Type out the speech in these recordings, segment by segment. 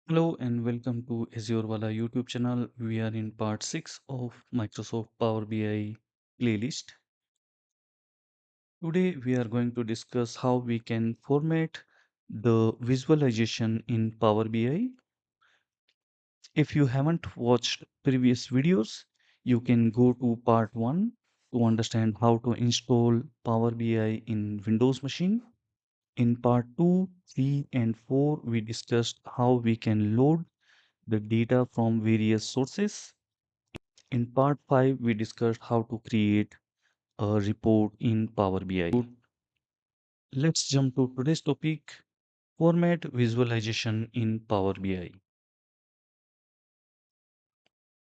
Hello and welcome to azurewala YouTube channel. We are in part 6 of Microsoft Power BI playlist. Today we are going to discuss how we can format the visualization in Power BI. If you haven't watched previous videos, you can go to part 1 to understand how to install Power BI in Windows machine. In part 2, 3 and 4 we discussed how we can load the data from various sources. In part 5, we discussed how to create a report in Power BI. Let's jump to today's topic, format visualization in Power BI.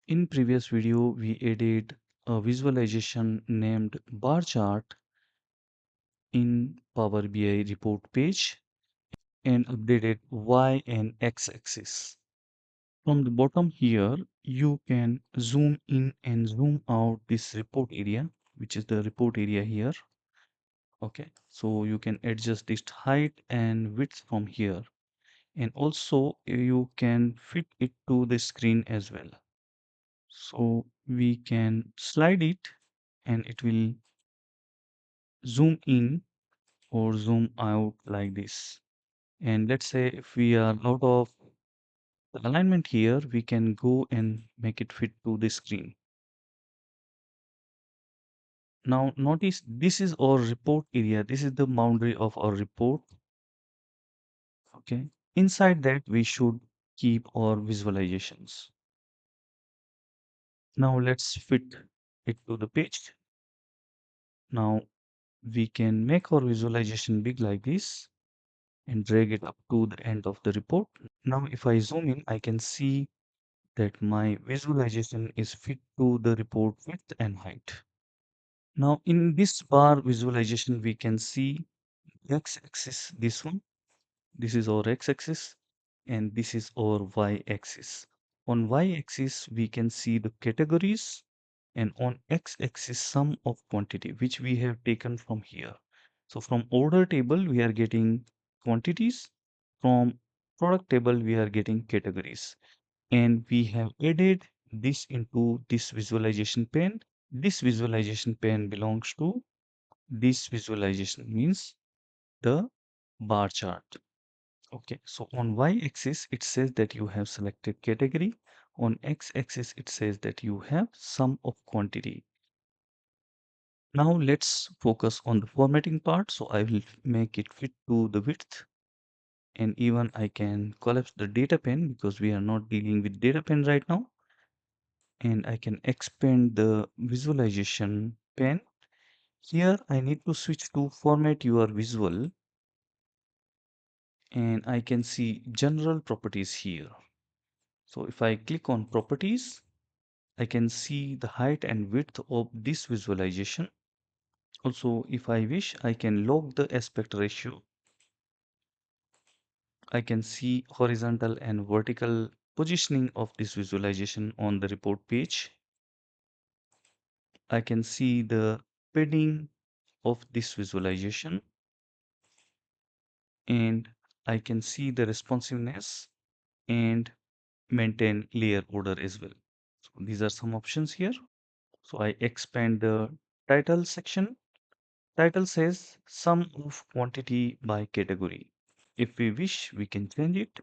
In previous video, we added a visualization named bar chart in Power BI report page and updated Y and X axis. From the bottom here, you can zoom in and zoom out this report area, which is the report area here. Okay, so you can adjust this height and width from here, and also you can fit it to the screen as well. So we can slide it and it will zoom in or zoom out like this. And let's say if we are out of the alignment here, we can go and make it fit to the screen. Now notice this is our report area. This is the boundary of our report. Okay. Inside that we should keep our visualizations. Now let's fit it to the page. Now we can make our visualization big like this and drag it up to the end of the report. Now if I zoom in, I can see that my visualization is fit to the report width and height. Now in this bar visualization, we can see x-axis, this one. This is our x-axis and this is our y-axis. On y-axis, we can see the categories, and on x-axis, sum of quantity, which we have taken from here. So from order table, we are getting quantities. From product table, we are getting categories. And we have added this into this visualization pane. This visualization pane belongs to this visualization, means the bar chart. Okay, so on y-axis, it says that you have selected category. On x-axis, it says that you have sum of quantity. Now let's focus on the formatting part. So I will make it fit to the width, and even I can collapse the data pane because we are not dealing with data pane right now. And I can expand the visualization pane. Here I need to switch to format your visual, and I can see general properties here. So if I click on properties, I can see the height and width of this visualization. Also, if I wish, I can log the aspect ratio. I can see horizontal and vertical positioning of this visualization on the report page. I can see the padding of this visualization, and I can see the responsiveness and maintain layer order as well. So these are some options here. So I expand the title section. Title says sum of quantity by category. If we wish, we can change it.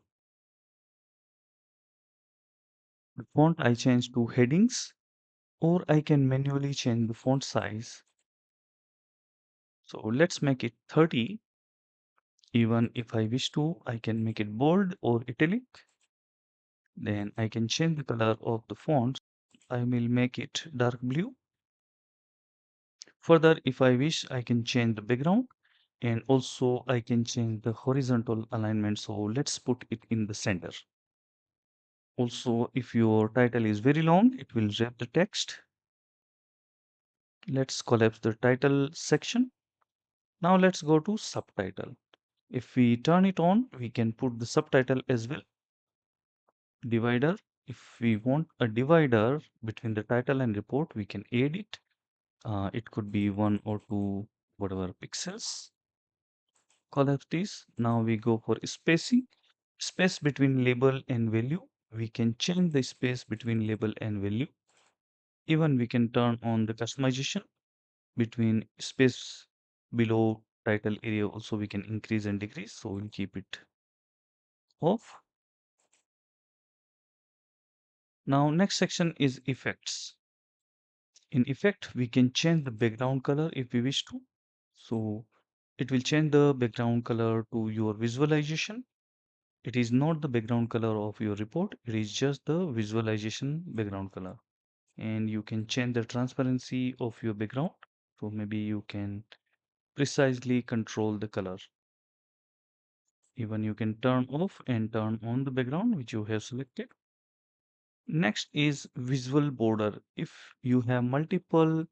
The font I change to headings, or I can manually change the font size. So let's make it 30. Even if I wish to, I can make it bold or italic. Then I can change the color of the font. I will make it dark blue. Further, if I wish, I can change the background, and also I can change the horizontal alignment. So let's put it in the center. Also, if your title is very long, it will wrap the text. Let's collapse the title section. Now let's go to subtitle. If we turn it on, we can put the subtitle as well. Divider. If we want a divider between the title and report, we can add it. It could be 1 or 2, whatever pixels. Collapse this. Now we go for spacing. Space between label and value. We can change the space between label and value. Even we can turn on the customization between space below title area. Also we can increase and decrease. So we'll keep it off. Now next section is effects. In effect, we can change the background color if we wish to. So it will change the background color to your visualization. It is not the background color of your report. It is just the visualization background color. And you can change the transparency of your background. So maybe you can precisely control the color. Even you can turn off and turn on the background which you have selected. Next is visual border. If you have multiple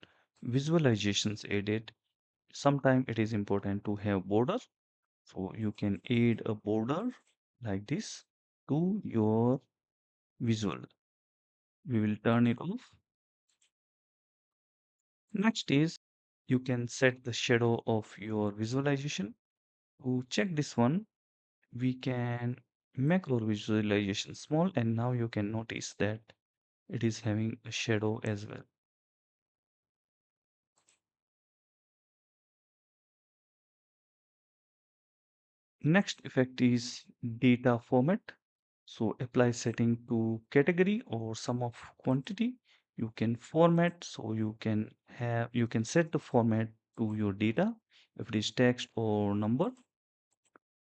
visualizations added, sometimes it is important to have border. So you can add a border like this to your visual. We will turn it off. Next is you can set the shadow of your visualization. To check this one, we can make our visualization small, and now you can notice that it is having a shadow as well. Next effect is data format. So apply setting to category or sum of quantity. You can format, so you can set the format to your data if it is text or number.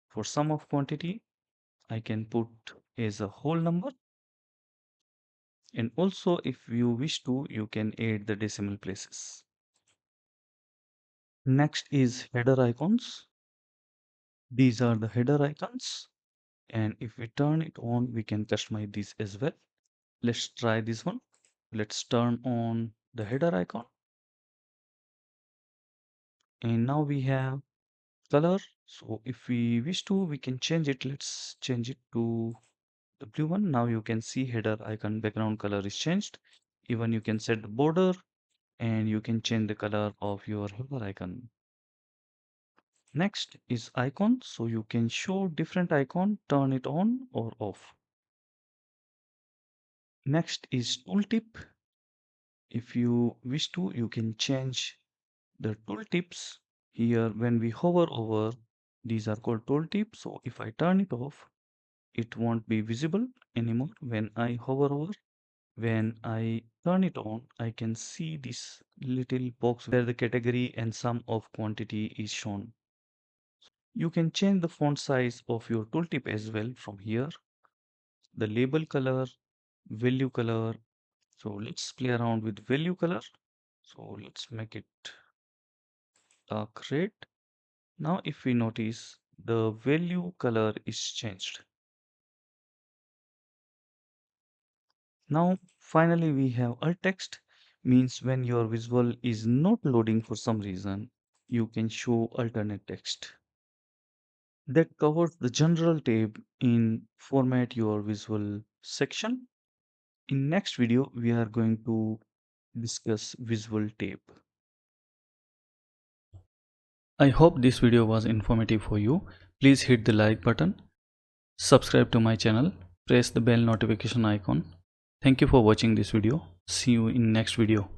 For sum of quantity, I can put as a whole number. And also if you wish to, you can add the decimal places. Next is header icons. These are the header icons. And if we turn it on, we can customize this as well. Let's try this one. Let's turn on the header icon. And now we have color. So if we wish to, we can change it. Let's change it to the blue one. Now you can see header icon background color is changed. Even you can set the border and you can change the color of your header icon. Next is icon. So you can show different icon, turn it on or off. Next is tooltip. If you wish to, you can change the tooltips here. When we hover over, these are called tooltips. So if I turn it off, it won't be visible anymore when I hover over. When I turn it on, I can see this little box where the category and sum of quantity is shown. You can change the font size of your tooltip as well from here. The label color, value color. So let's play around with value color. So let's make it dark red. Now if we notice, the value color is changed. Now finally we have alt text, means when your visual is not loading for some reason, you can show alternate text. That covers the general tab in format your visual section. In next video we are going to discuss visual tab. I hope this video was informative for you. Please hit the like button, subscribe to my channel, press the bell notification icon. Thank you for watching this video. See you in next video.